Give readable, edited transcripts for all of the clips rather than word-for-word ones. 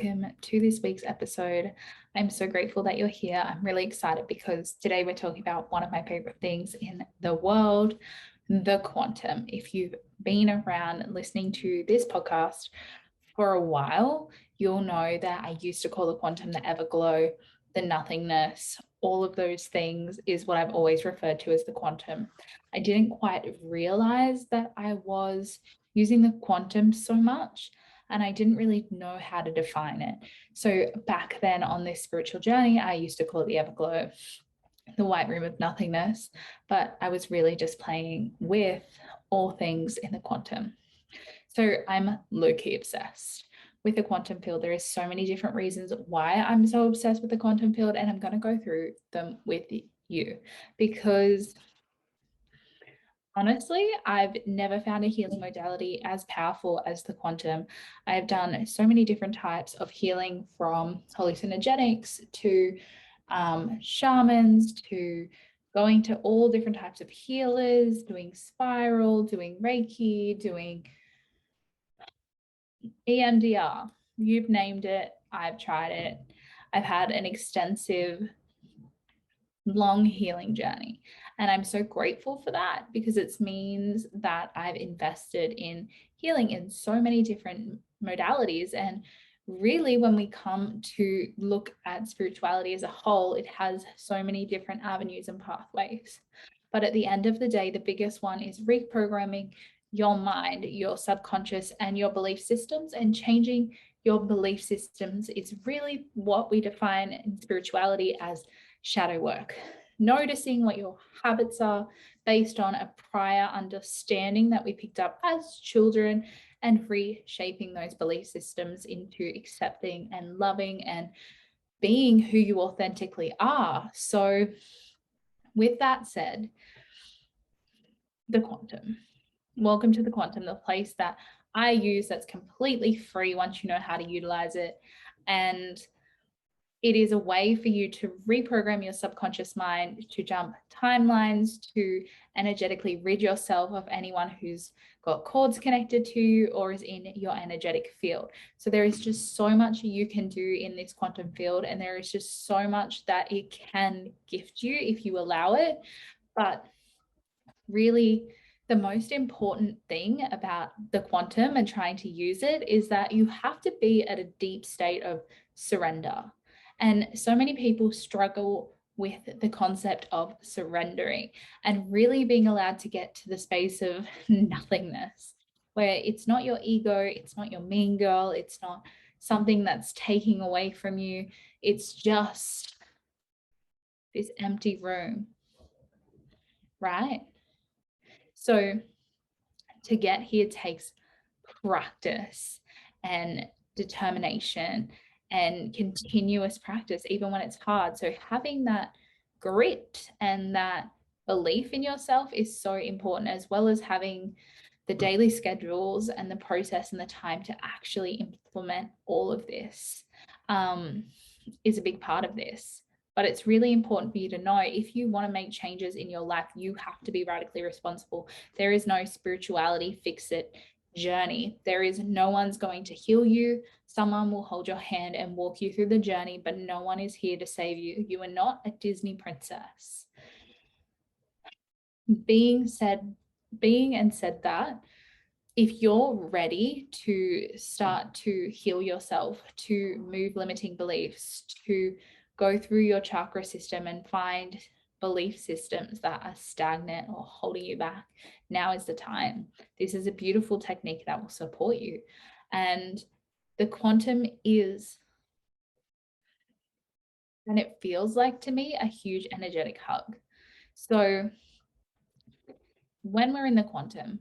welcome to this week's episode. I'm so grateful that you're here. I'm really excited because today we're talking about one of my favorite things in the world, the quantum. If you've been around listening to this podcast for a while, you'll know that I used to call the quantum the everglow, the nothingness, all of those things is what I've always referred to as the quantum. I didn't quite realize that I was using the quantum so much, and I didn't really know how to define it. So back then on this spiritual journey, I used to call it the everglow, the white room of nothingness, but I was really just playing with all things in the quantum. So I'm low-key obsessed with the quantum field. There is so many different reasons why I'm so obsessed with the quantum field, and I'm going to go through them with you because honestly, I've never found a healing modality as powerful as the quantum. I've done so many different types of healing, from hallucinogenics to shamans to going to all different types of healers, doing spiral, doing Reiki, doing EMDR. You've named it. I've tried it. I've had an extensive, long healing journey. And I'm so grateful for that because it means that I've invested in healing in so many different modalities. And really, when we come to look at spirituality as a whole, it has so many different avenues and pathways. But at the end of the day, the biggest one is reprogramming your mind, your subconscious, and your belief systems, and changing your belief systems is really what we define in spirituality as shadow work. Noticing what your habits are based on a prior understanding that we picked up as children, and reshaping those belief systems into accepting and loving and being who you authentically are. So with that said, the quantum. Welcome to the quantum, the place that I use that's completely free once you know how to utilize it. And it is a way for you to reprogram your subconscious mind, to jump timelines, to energetically rid yourself of anyone who's got cords connected to you or is in your energetic field. So there is just so much you can do in this quantum field, and there is just so much that it can gift you if you allow it. But really, the most important thing about the quantum and trying to use it is that you have to be at a deep state of surrender. And so many people struggle with the concept of surrendering and really being allowed to get to the space of nothingness, where it's not your ego, it's not your mean girl, it's not something that's taking away from you. It's just this empty room, right? So to get here takes practice and determination and continuous practice, even when it's hard. So having that grit and that belief in yourself is so important, as well as having the daily schedules and the process and the time to actually implement all of this is a big part of this. But it's really important for you to know, if you want to make changes in your life, you have to be radically responsible. There is no spirituality fix-it journey. There is no one's going to heal you. Someone will hold your hand and walk you through the journey, but no one is here to save you. You are not a Disney princess. Being and said that, if you're ready to start to heal yourself, to move limiting beliefs, to go through your chakra system and find belief systems that are stagnant or holding you back, now is the time. This is a beautiful technique that will support you. And the quantum is, and it feels like to me, a huge energetic hug. So when we're in the quantum,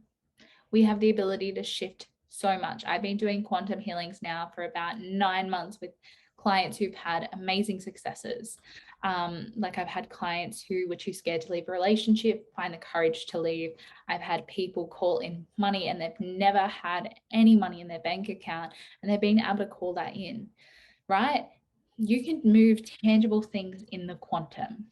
we have the ability to shift so much. I've been doing quantum healings now for about 9 months with clients who've had amazing successes. Like I've had clients who were too scared to leave a relationship, find the courage to leave. I've had people call in money and they've never had any money in their bank account, and they've been able to call that in, right? You can move tangible things in the quantum.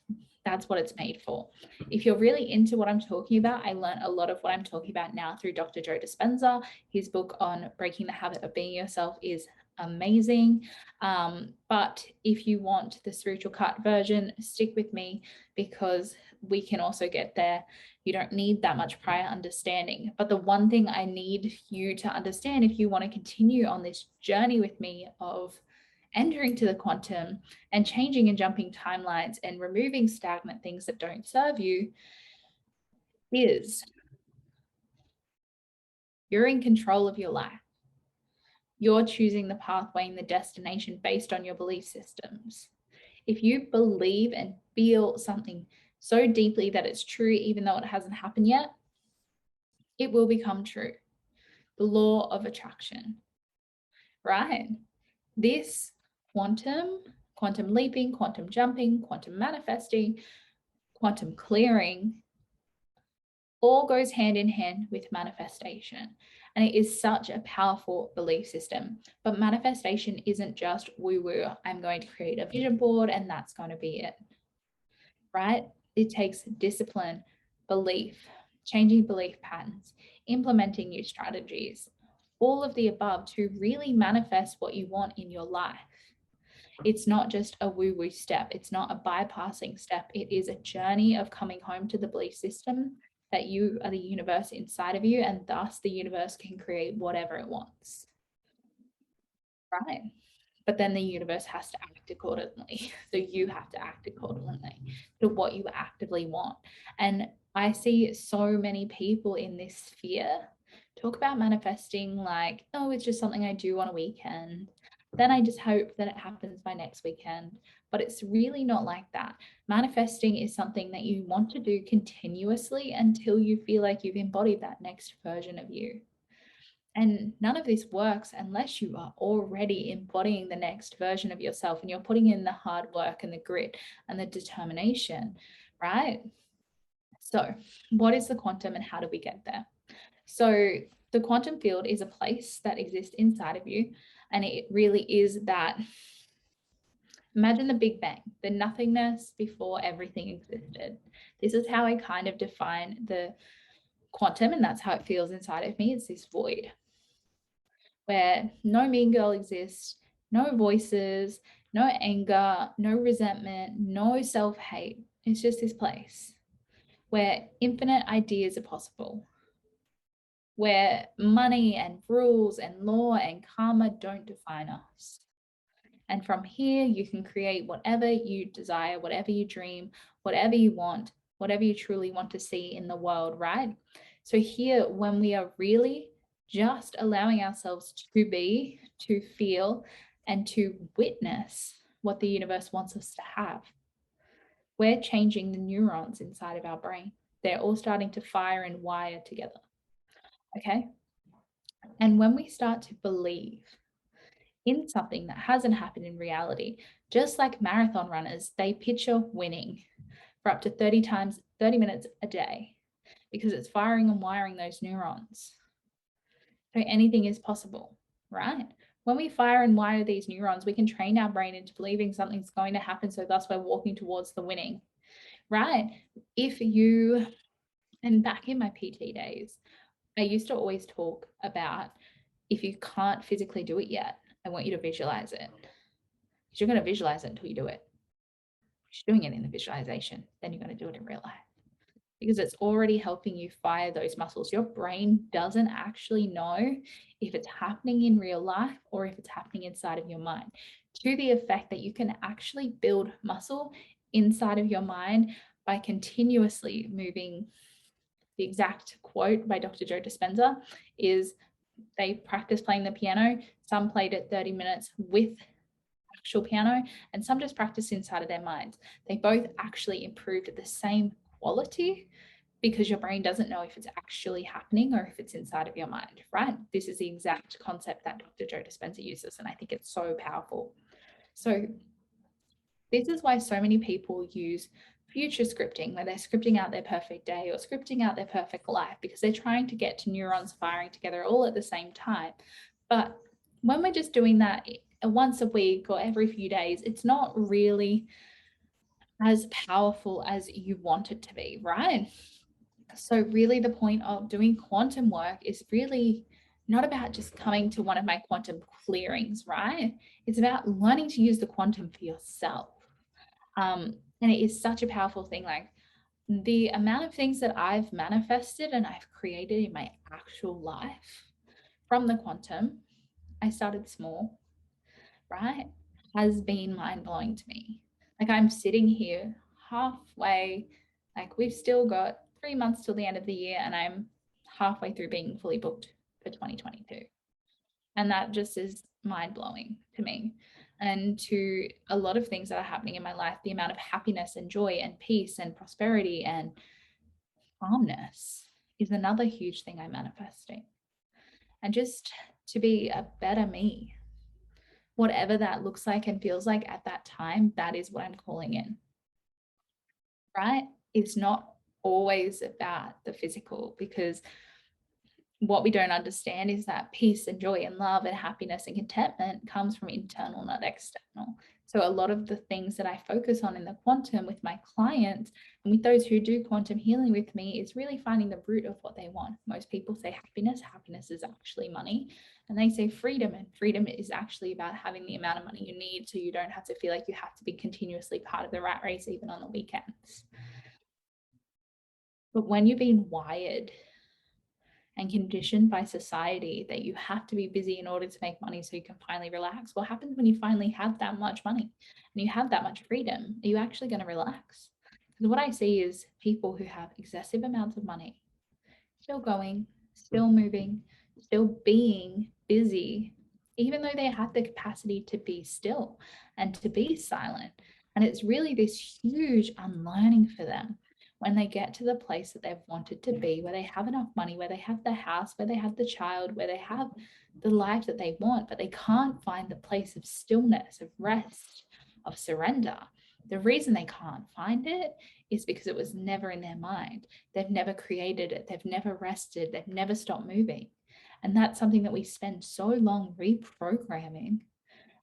That's what it's made for. If you're really into what I'm talking about, I learned a lot of what I'm talking about now through Dr. Joe Dispenza. His book on breaking the habit of being yourself is amazing. But if you want the spiritual cut version, stick with me because we can also get there. You don't need that much prior understanding. But the one thing I need you to understand if you want to continue on this journey with me of entering to the quantum and changing and jumping timelines and removing stagnant things that don't serve you is you're in control of your life. You're choosing the pathway and the destination based on your belief systems. If you believe and feel something so deeply that it's true, even though it hasn't happened yet, it will become true. The law of attraction, right? This quantum leaping, quantum jumping, quantum manifesting, quantum clearing all goes hand in hand with manifestation. And it is such a powerful belief system. But manifestation isn't just woo woo, I'm going to create a vision board and that's going to be it, right? It takes discipline, belief, changing belief patterns, implementing new strategies, all of the above to really manifest what you want in your life. It's not just a woo woo step. It's not a bypassing step. It is a journey of coming home to the belief system that you are the universe inside of you, and thus the universe can create whatever it wants. Right. But then the universe has to act accordingly. So you have to act accordingly to what you actively want. And I see so many people in this sphere talk about manifesting like, oh, it's just something I do on a weekend. Then I just hope that it happens by next weekend. But it's really not like that. Manifesting is something that you want to do continuously until you feel like you've embodied that next version of you. And none of this works unless you are already embodying the next version of yourself and you're putting in the hard work and the grit and the determination, right? So, what is the quantum and how do we get there? So, the quantum field is a place that exists inside of you, and it really is that. Imagine the Big Bang, the nothingness before everything existed. This is how I kind of define the quantum, and that's how it feels inside of me. It's this void where no mean girl exists, no voices, no anger, no resentment, no self hate. It's just this place where infinite ideas are possible, where money and rules and law and karma don't define us. And from here, you can create whatever you desire, whatever you dream, whatever you want, whatever you truly want to see in the world, right? So, here, when we are really just allowing ourselves to be, to feel, and to witness what the universe wants us to have, we're changing the neurons inside of our brain. They're all starting to fire and wire together. Okay. And when we start to believe in something that hasn't happened in reality, just like marathon runners, they picture winning for up to 30 minutes a day because it's firing and wiring those neurons. So anything is possible, right? When we fire and wire these neurons, we can train our brain into believing something's going to happen. So thus we're walking towards the winning, right? And back in my PT days, I used to always talk about if you can't physically do it yet, I want you to visualize it. Because you're going to visualize it until you do it. If you're doing it in the visualization, then you're going to do it in real life. Because it's already helping you fire those muscles. Your brain doesn't actually know if it's happening in real life or if it's happening inside of your mind, to the effect that you can actually build muscle inside of your mind by continuously moving. The exact quote by Dr. Joe Dispenza is they practice playing the piano. Some played it 30 minutes with actual piano and some just practiced inside of their minds. They both actually improved the same quality because your brain doesn't know if it's actually happening or if it's inside of your mind, right? This is the exact concept that Dr. Joe Dispenza uses, and I think it's so powerful. So this is why so many people use future scripting, where they're scripting out their perfect day or scripting out their perfect life, because they're trying to get to neurons firing together all at the same time. But when we're just doing that once a week or every few days, it's not really as powerful as you want it to be, right? So really the point of doing quantum work is really not about just coming to one of my quantum clearings, right? It's about learning to use the quantum for yourself. And it is such a powerful thing. Like the amount of things that I've manifested and I've created in my actual life from the quantum, I started small, right? Has been mind blowing to me. Like I'm sitting here halfway, like we've still got 3 months till the end of the year, and I'm halfway through being fully booked for 2022. And that just is mind blowing to me and to a lot of things that are happening in my life. The amount of happiness and joy and peace and prosperity and calmness is another huge thing I'm manifesting. And just to be a better me, whatever that looks like and feels like at that time, that is what I'm calling in, right? It's not always about the physical, because what we don't understand is that peace and joy and love and happiness and contentment comes from internal, not external. So a lot of the things that I focus on in the quantum with my clients and with those who do quantum healing with me is really finding the root of what they want. Most people say happiness. Happiness is actually money. And they say freedom. And freedom is actually about having the amount of money you need so you don't have to feel like you have to be continuously part of the rat race, even on the weekends. But when you've been wired and conditioned by society that you have to be busy in order to make money so you can finally relax, what happens when you finally have that much money and you have that much freedom? Are you actually going to relax? Because what I see is people who have excessive amounts of money still going, still moving, still being busy, even though they have the capacity to be still and to be silent. And it's really this huge unlearning for them when they get to the place that they've wanted to be, where they have enough money, where they have the house, where they have the child, where they have the life that they want, but they can't find the place of stillness, of rest, of surrender. The reason they can't find it is because it was never in their mind. They've never created it. They've never rested. They've never stopped moving. And that's something that we spend so long reprogramming.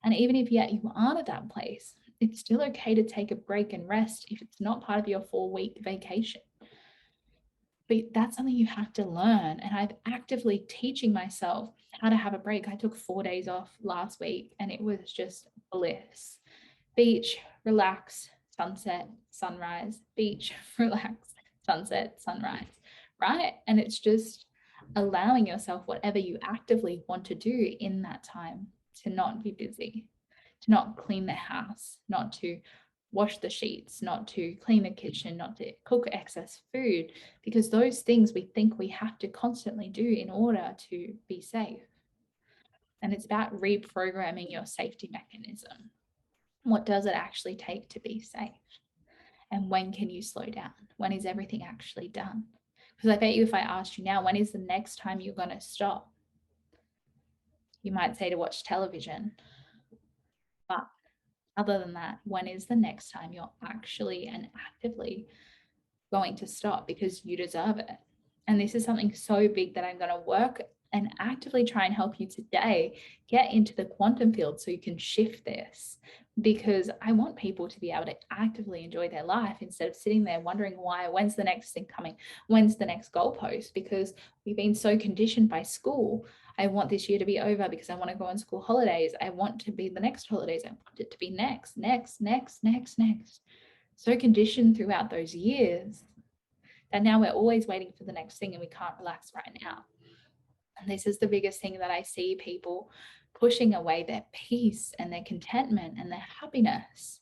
And even if yet you aren't at that place, it's still okay to take a break and rest if it's not part of your 4-week vacation. But that's something you have to learn. And I'm actively teaching myself how to have a break. I took 4 days off last week and it was just bliss. Beach, relax, sunset, sunrise, beach, relax, sunset, sunrise, right? And it's just allowing yourself whatever you actively want to do in that time, to not be busy, to not clean the house, not to wash the sheets, not to clean the kitchen, not to cook excess food, because those things we think we have to constantly do in order to be safe. And it's about reprogramming your safety mechanism. What does it actually take to be safe? And when can you slow down? When is everything actually done? Because I bet you if I asked you now, when is the next time you're going to stop? You might say to watch television. But other than that, when is the next time you're actually and actively going to stop? Because you deserve it. And this is something so big that I'm going to work and actively try and help you today get into the quantum field so you can shift this, because I want people to be able to actively enjoy their life instead of sitting there wondering when's the next thing coming, when's the next goalpost, because we've been so conditioned by school. I want this year to be over because I want to go on school holidays. I want to be the next holidays. I want it to be next. So conditioned throughout those years that now we're always waiting for the next thing and we can't relax right now. And this is the biggest thing that I see people pushing away their peace and their contentment and their happiness.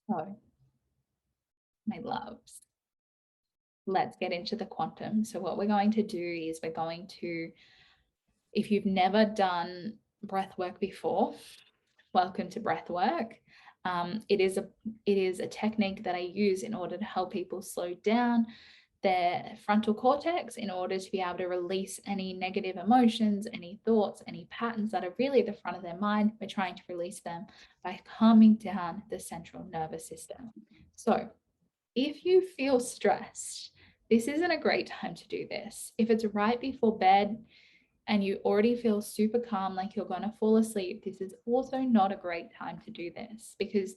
So, my loves, let's get into the quantum. So what we're going to do is we're going to, if you've never done breath work before, welcome to breath work. It is a technique that I use in order to help people slow down their frontal cortex in order to be able to release any negative emotions, any thoughts, any patterns that are really at the front of their mind. We're trying to release them by calming down the central nervous system. So if you feel stressed, this isn't a great time to do this. If it's right before bed and you already feel super calm, like you're going to fall asleep, this is also not a great time to do this, because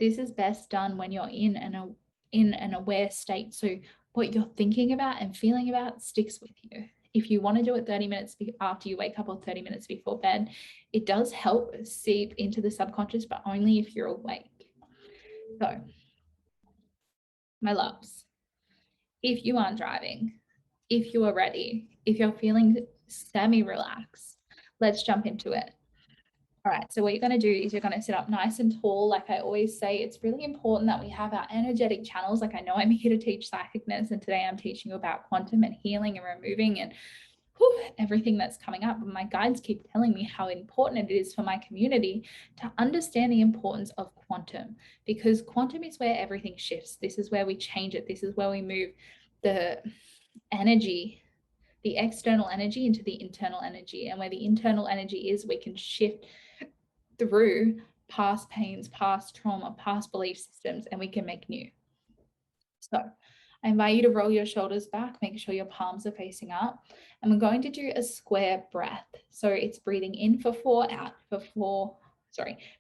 this is best done when you're in an aware state. So what you're thinking about and feeling about sticks with you. If you want to do it 30 minutes after you wake up or 30 minutes before bed, it does help seep into the subconscious, but only if you're awake. So, my loves, if you aren't driving, if you are ready, if you're feeling semi-relaxed, let's jump into it. All right, so what you're going to do is you're going to sit up nice and tall. Like I always say, it's really important that we have our energetic channels. Like I know I'm here to teach psychicness, and today I'm teaching you about quantum and healing and removing and everything that's coming up. And my guides keep telling me how important it is for my community to understand the importance of quantum, because quantum is where everything shifts. This is where we change it. This is where we move the energy, the external energy into the internal energy. And where the internal energy is, we can shift through past pains, past trauma, past belief systems, and we can make new. So I invite you to roll your shoulders back, make sure your palms are facing up, and we're going to do a square breath. So it's breathing in for 4, out for 4,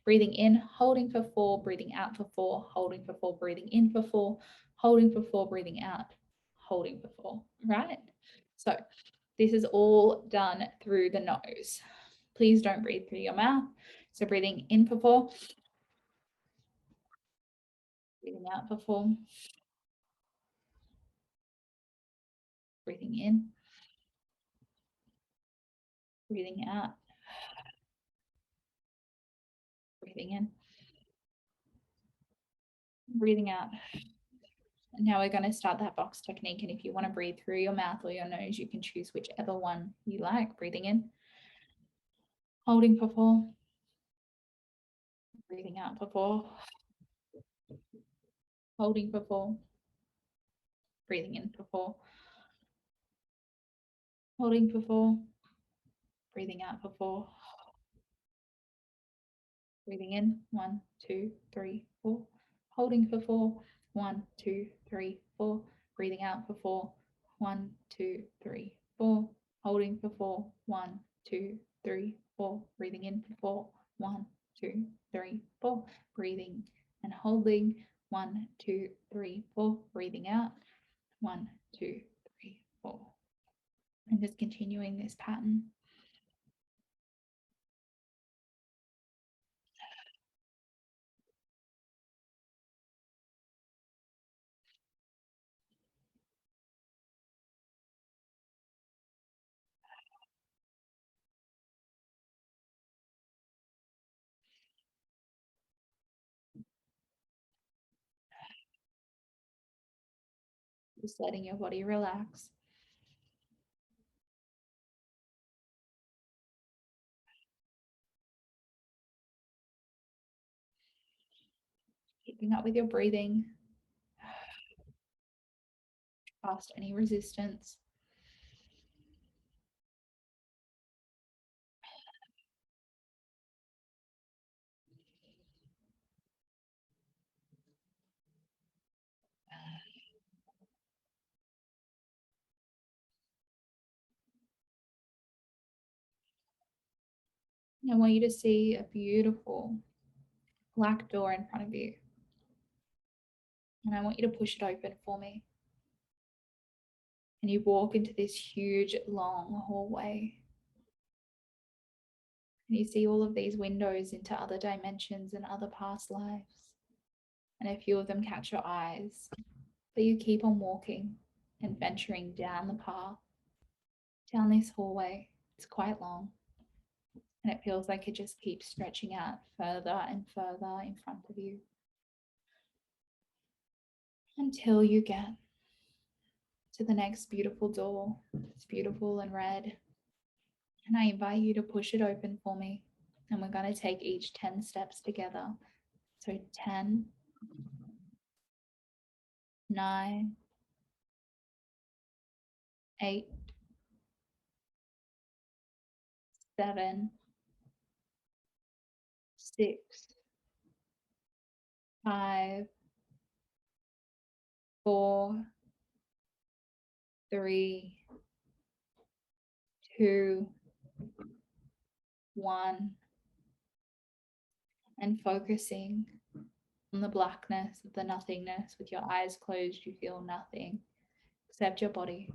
breathing in, holding for 4, breathing out for 4, holding for 4, breathing in for 4, holding for 4, breathing out, holding for 4, right? So this is all done through the nose. Please don't breathe through your mouth. So breathing in for 4, breathing out for 4, breathing in, breathing out, breathing in, breathing out. And now we're going to start that box technique. And if you want to breathe through your mouth or your nose, you can choose whichever one you like. Breathing in, holding for 4, breathing out for 4, holding for 4, breathing in for 4, holding for 4, breathing out for 4, breathing in, 1, 2, 3, 4, holding for 4, 1, 2, 3, 4, breathing out for 4, 1, 2, 3, 4, holding for 4, 1, 2, 3, 4, breathing in for 4, 1, 2, 3, 4, breathing and holding, 1, 2, 3, 4, breathing out, 1, 2, 3, 4, and just continuing this pattern. Just letting your body relax. Keeping up with your breathing, past any resistance. I want you to see a beautiful black door in front of you. And I want you to push it open for me. And you walk into this huge, long hallway. And you see all of these windows into other dimensions and other past lives. And a few of them catch your eyes. But you keep on walking and venturing down the path, down this hallway. It's quite long. And it feels like it just keeps stretching out further and further in front of you, until you get to the next beautiful door. It's beautiful and red. And I invite you to push it open for me. And we're going to take each 10 steps together. So 10, 9, 8, 7, 6, 5, 4, 3, 2, 1, and focusing on the blackness of the nothingness. With your eyes closed, you feel nothing. accept your body.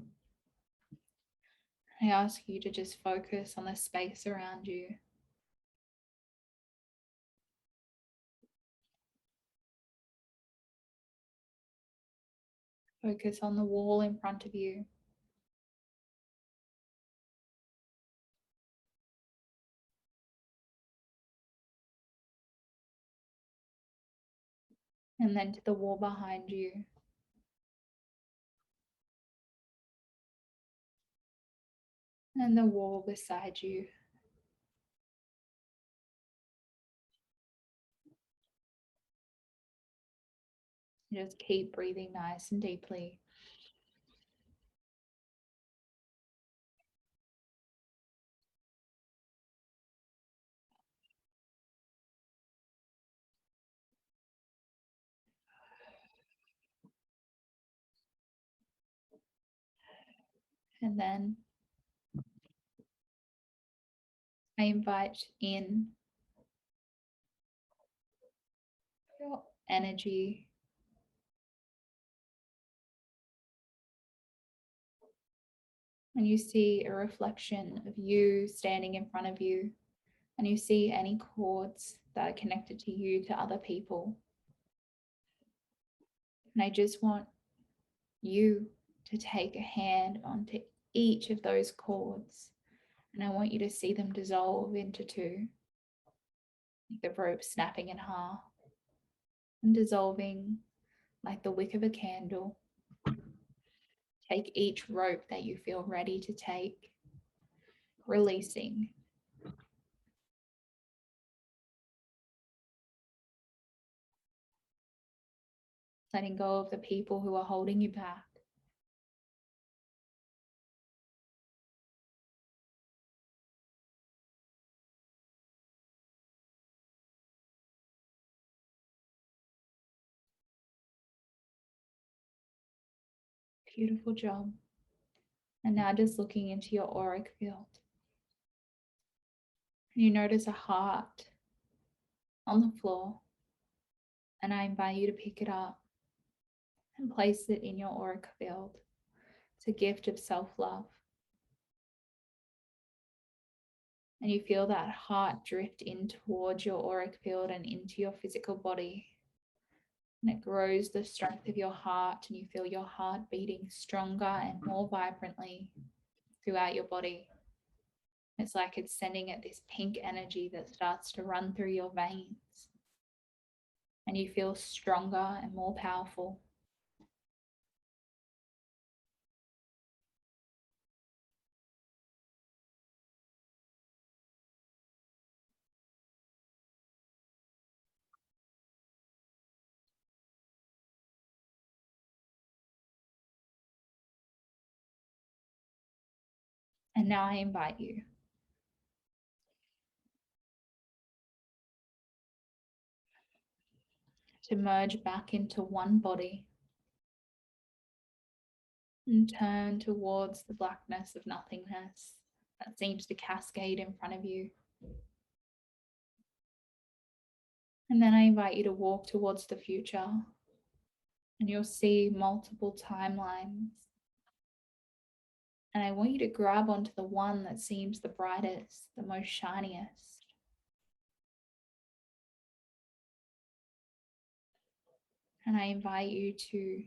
I ask you to just focus on the space around you. Focus on the wall in front of you. And then to the wall behind you. And the wall beside you. Just keep breathing nice and deeply. And then I invite in your energy. And you see a reflection of you standing in front of you. And you see any cords that are connected to you to other people. And I just want you to take a hand onto each of those cords. And I want you to see them dissolve into two. Like the rope snapping in half and dissolving like the wick of a candle. Take each rope that you feel ready to take, releasing. Letting go of the people who are holding you back. Beautiful job. And now just looking into your auric field. You notice a heart on the floor. And I invite you to pick it up and place it in your auric field. It's a gift of self-love. And you feel that heart drift in towards your auric field and into your physical body. And it grows the strength of your heart, and you feel your heart beating stronger and more vibrantly throughout your body. It's like it's sending it this pink energy that starts to run through your veins. And you feel stronger and more powerful. And now I invite you to merge back into one body and turn towards the blackness of nothingness that seems to cascade in front of you. And then I invite you to walk towards the future, and you'll see multiple timelines. And I want you to grab onto the one that seems the brightest, the most shiniest. And I invite you to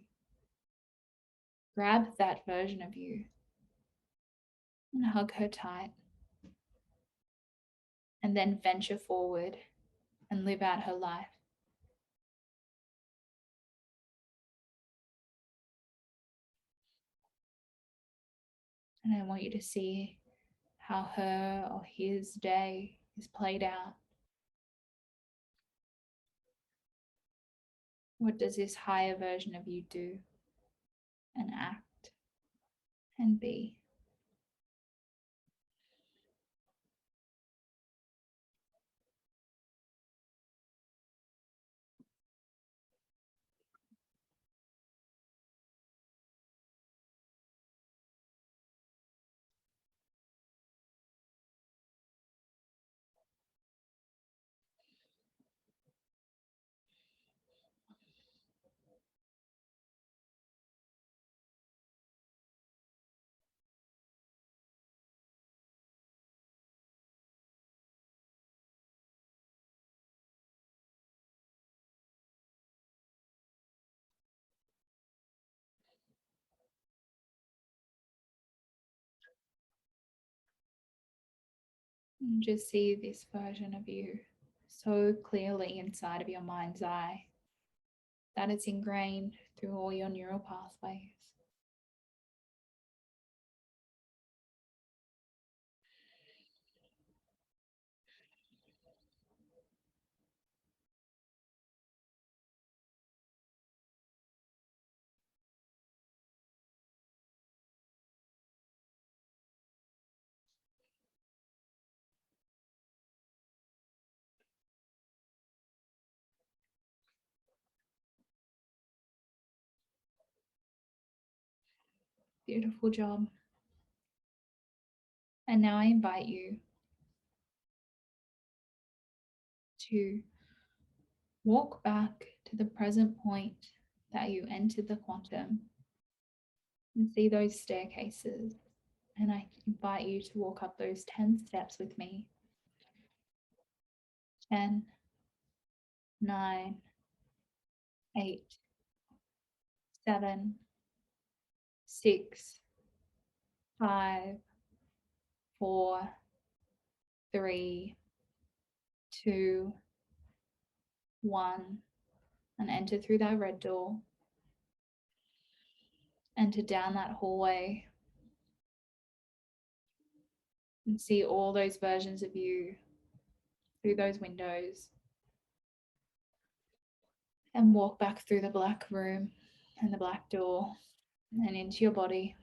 grab that version of you and hug her tight. And then venture forward and live out her life. And I want you to see how her or his day is played out. What does this higher version of you do and act and be? And just see this version of you so clearly inside of your mind's eye that it's ingrained through all your neural pathways. Beautiful job. And now I invite you to walk back to the present point that you entered the quantum and see those staircases. And I invite you to walk up those 10 steps with me. 10, 9, 8, 7, 6, 5, 4, 3, 2, 1, and enter through that red door. Enter down that hallway and see all those versions of you through those windows. And walk back through the black room and the black door and into your body.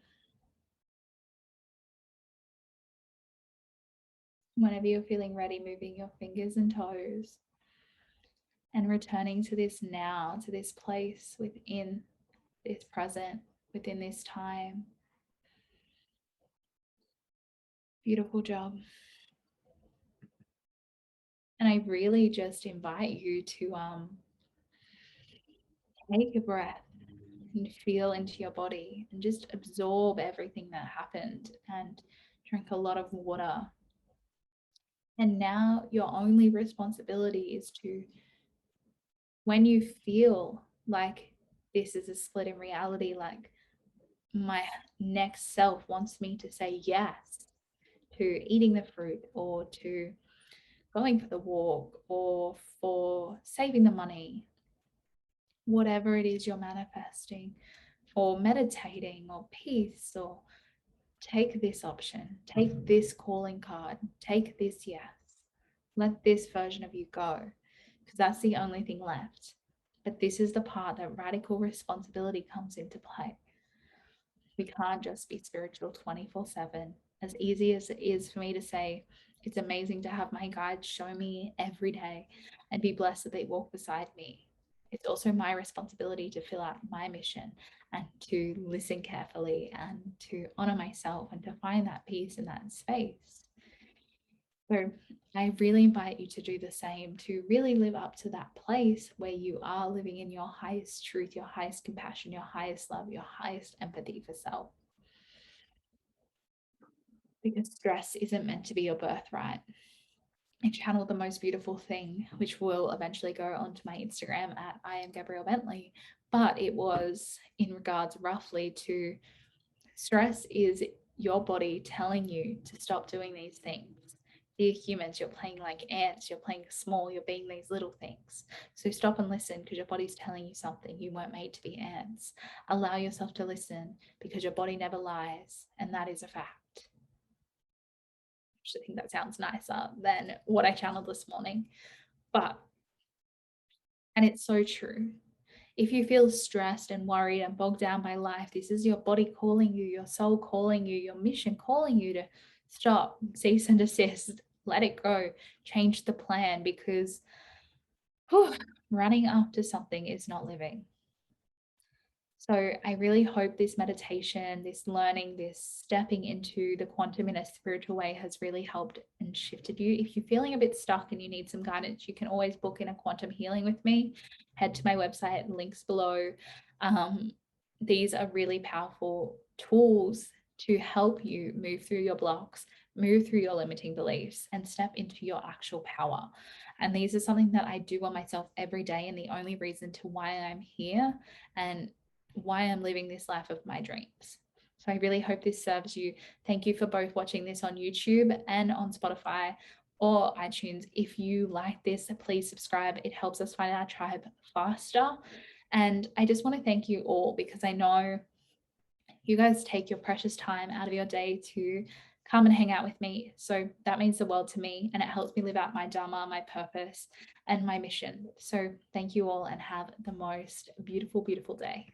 Whenever you're feeling ready, moving your fingers and toes and returning to this now, to this place within this present, within this time. Beautiful job. And I really just invite you to take a breath and feel into your body and just absorb everything that happened and drink a lot of water. And now your only responsibility is to, when you feel like this is a split in reality, like my next self wants me to say yes to eating the fruit or to going for the walk or for saving the money, whatever it is you're manifesting, or meditating or peace, or take this option, take this calling card, take this yes. Let this version of you go, because that's the only thing left. But this is the part that radical responsibility comes into play. We can't just be spiritual 24/7. As easy as it is for me to say, it's amazing to have my guides show me every day and be blessed that they walk beside me. It's also my responsibility to fill out my mission and to listen carefully and to honor myself and to find that peace in that space. So I really invite you to do the same, to really live up to that place where you are living in your highest truth, your highest compassion, your highest love, your highest empathy for self. Because stress isn't meant to be your birthright. I channeled the most beautiful thing, which will eventually go onto my Instagram at I am Gabrielle Bentley, but it was in regards roughly to stress is your body telling you to stop doing these things. Dear humans, you're playing like ants, you're playing small, you're being these little things. So stop and listen because your body's telling you something. You weren't made to be ants. Allow yourself to listen because your body never lies, and that is a fact. I think that sounds nicer than what I channeled this morning. And it's so true. If you feel stressed and worried and bogged down by life, this is your body calling you, your soul calling you, your mission calling you to stop, cease and desist, let it go, change the plan, because running after something is not living. So I really hope this meditation, this learning, this stepping into the quantum in a spiritual way has really helped and shifted you. If you're feeling a bit stuck and you need some guidance, you can always book in a quantum healing with me. Head to my website, links below. These are really powerful tools to help you move through your blocks, move through your limiting beliefs, and step into your actual power. And these are something that I do on myself every day, and the only reason to why I'm here and why I'm living this life of my dreams. So I really hope this serves you. Thank you for both watching this on YouTube and on Spotify or iTunes. If you like this, please subscribe. It helps us find our tribe faster. And I just want to thank you all, because I know you guys take your precious time out of your day to come and hang out with me. So that means the world to me, and it helps me live out my dharma, my purpose, and my mission. So thank you all, and have the most beautiful, beautiful day.